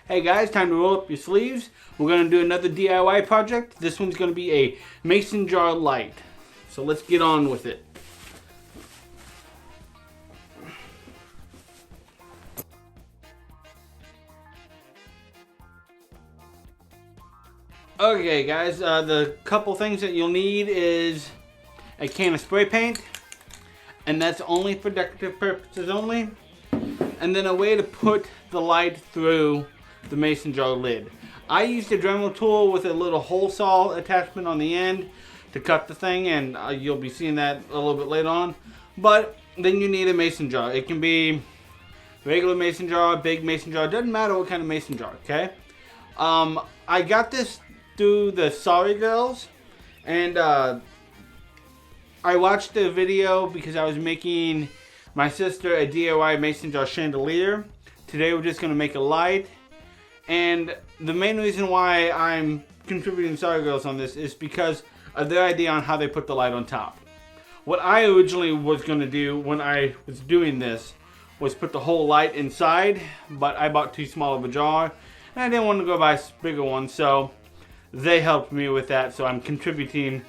Hey guys, time to roll up your sleeves. We're going to do another DIY project. This one's going to be a Mason Jar Ligtht. So let's get on with it. Okay guys, the couple things that you'll need is a can of spray paint, and that's only for decorative purposes only, and then a way to put the light through the Mason jar lid. I used a Dremel tool with a little hole saw attachment on the end to cut the thing, and you'll be seeing that a little bit later on. But then you need a mason jar. It can be regular mason jar, big mason jar, doesn't matter what kind of mason jar, okay? I got this through the Sorry Girls, and I watched the video because I was making my sister a DIY mason jar chandelier. Today we're just going to make a light, and the main reason why I'm contributing Sorry Girls on this is because of their idea on how they put the light on top. What I originally was going to do when I was doing this was put the whole light inside, but I bought too small of a jar, and I didn't want to go buy a bigger one, so they helped me with that. So I'm contributing,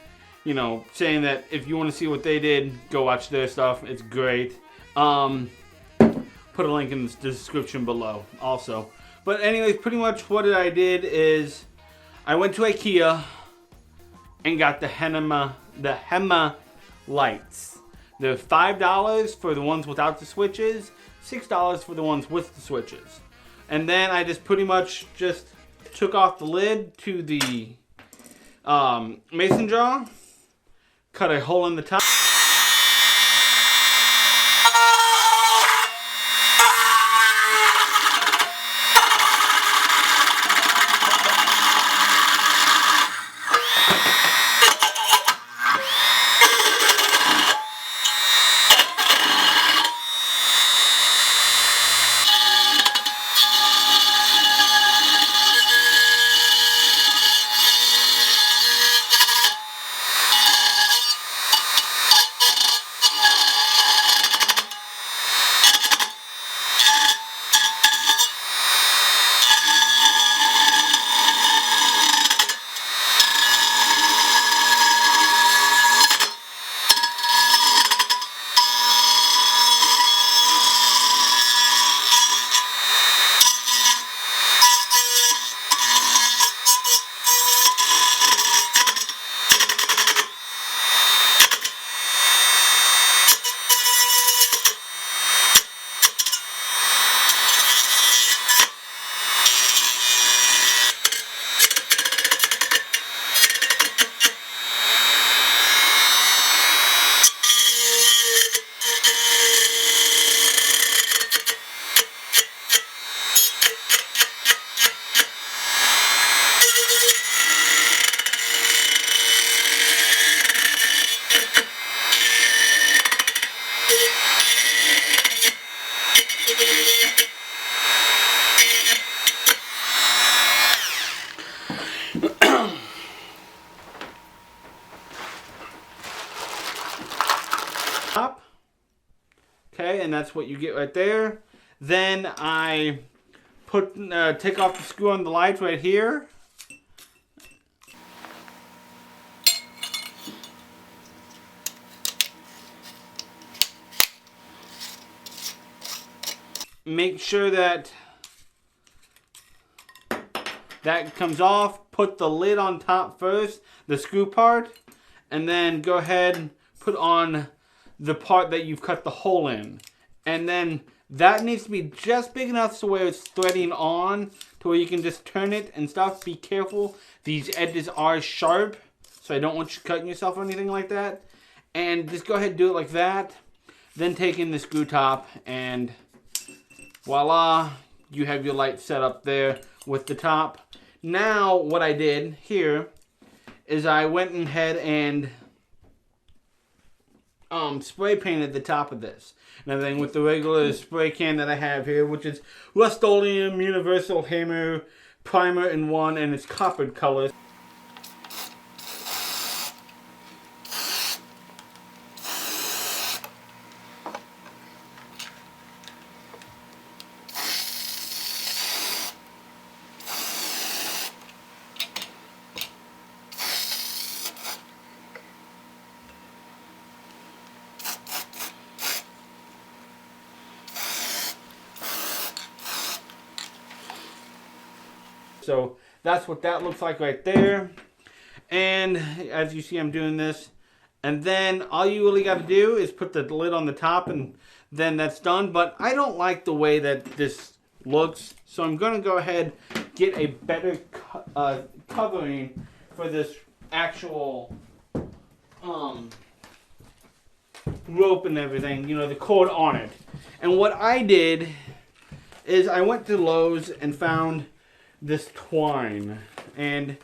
you know, saying that if you want to see what they did, go watch their stuff. It's great. Put a link in the description below also. But anyways, pretty much what I did is I went to IKEA and got the Hema lights. They're $5 for the ones without the switches, $6 for the ones with the switches. And then I just pretty much just took off the lid to the mason jar, cut a hole in the top. Okay, and that's what you get right there. Then I take off the screw on the light right here. Make sure that that comes off. Put the lid on top first, the screw part, and then go ahead and put on the part that you've cut the hole in. And then that needs to be just big enough so where it's threading on to where you can just turn it and stuff. Be careful, these edges are sharp, so I don't want you cutting yourself or anything like that. And just go ahead and do it like that. Then take in the screw top, and voila, you have your light set up there with the top. Now what I did here is I went ahead and spray painted the top of this and everything with the regular spray can that I have here, which is Rust-Oleum Universal Hammer Primer in 1, and it's coppered color. So that's what that looks like right there. And as you see, I'm doing this. And then all you really got to do is put the lid on the top, and then that's done. But I don't like the way that this looks, so I'm going to go ahead get a better covering for this actual rope and everything, you know, the cord on it. And what I did is I went to Lowe's and found this twine, and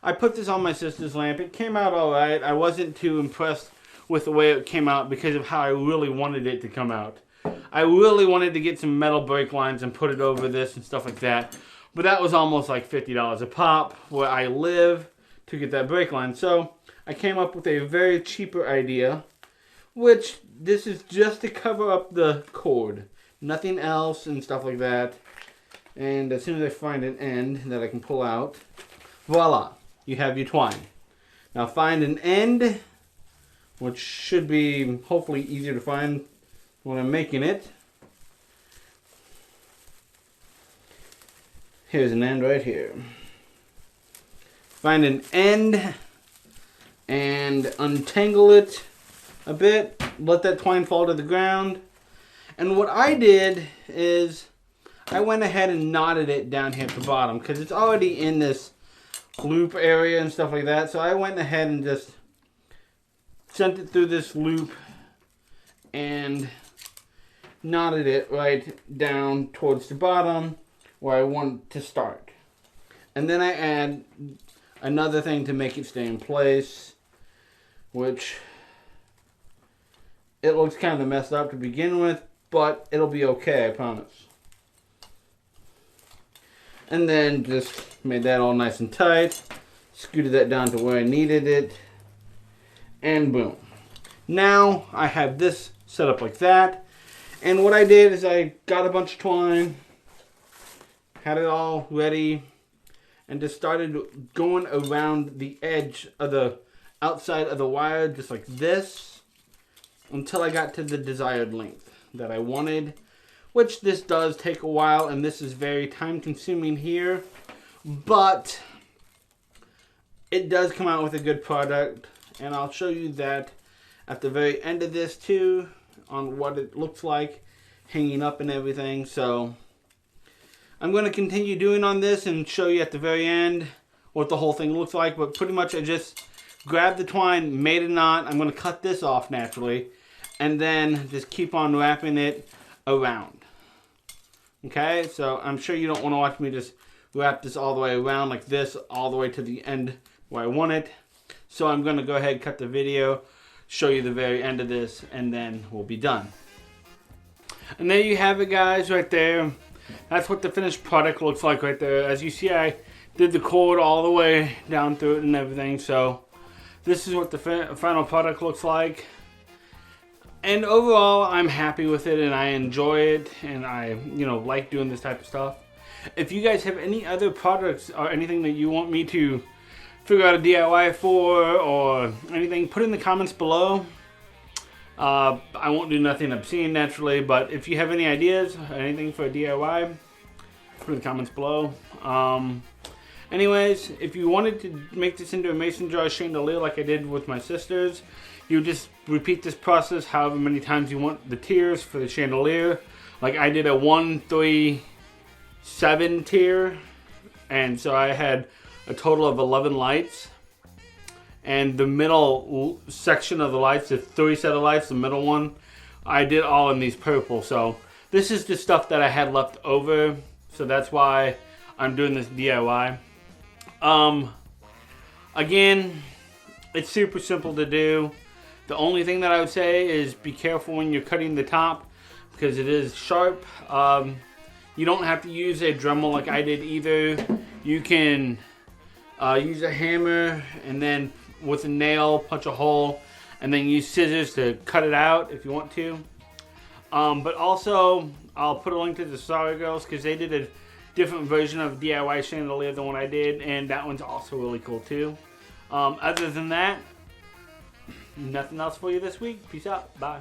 I put this on my sister's lamp. It came out alright. I wasn't too impressed with the way it came out because of how I really wanted it to come out. I really wanted to get some metal brake lines and put it over this and stuff like that. But that was almost like $50 a pop where I live to get that brake line. So I came up with a very cheaper idea, which this is just to cover up the cord. Nothing else and stuff like that. And as soon as I find an end that I can pull out, voila, you have your twine. Now find an end, which should be hopefully easier to find when I'm making it. Here's an end right here. Find an end and untangle it a bit. Let that twine fall to the ground. And what I did is I went ahead and knotted it down here at the bottom because it's already in this loop area and stuff like that. So I went ahead and just sent it through this loop and knotted it right down towards the bottom where I want to start. And then I add another thing to make it stay in place, which it looks kind of messed up to begin with, but it'll be okay, I promise. And then just made that all nice and tight, scooted that down to where I needed it, and boom. Now I have this set up like that. And what I did is I got a bunch of twine, had it all ready, and just started going around the edge of the outside of the wire just like this until I got to the desired length that I wanted, which this does take a while, and this is very time consuming here, but it does come out with a good product, and I'll show you that at the very end of this too, on what it looks like hanging up and everything. So I'm going to continue doing on this and show you at the very end what the whole thing looks like. But pretty much I just grabbed the twine, made a knot. I'm going to cut this off naturally and then just keep on wrapping it around. Okay, so I'm sure you don't want to watch me just wrap this all the way around like this all the way to the end where I want it. So I'm going to go ahead and cut the video, show you the very end of this, and then we'll be done. And there you have it, guys, right there. That's what the finished product looks like right there. As you see, I did the cord all the way down through it and everything. So this is what the final product looks like. And overall, I'm happy with it and I enjoy it, and I, like doing this type of stuff. If you guys have any other products or anything that you want me to figure out a DIY for or anything, put in the comments below. I won't do nothing obscene naturally, but if you have any ideas or anything for a DIY, put in the comments below. Anyways, if you wanted to make this into a mason jar chandelier like I did with my sisters, you just repeat this process however many times you want the tiers for the chandelier. Like I did a 1, 3, 7 tier, and so I had a total of 11 lights. And the middle section of the lights, the 3 set of lights, the middle one, I did all in these purple. So this is the stuff that I had left over, so that's why I'm doing this DIY. Again, it's super simple to do. The only thing that I would say is be careful when you're cutting the top because it is sharp. You don't have to use a Dremel like I did either. You can use a hammer and then with a nail punch a hole and then use scissors to cut it out if you want to. But also I'll put a link to the Sorry Girls because they did a different version of DIY chandelier than what I did, and that one's also really cool too. Other than that, nothing else for you this week. Peace out. Bye.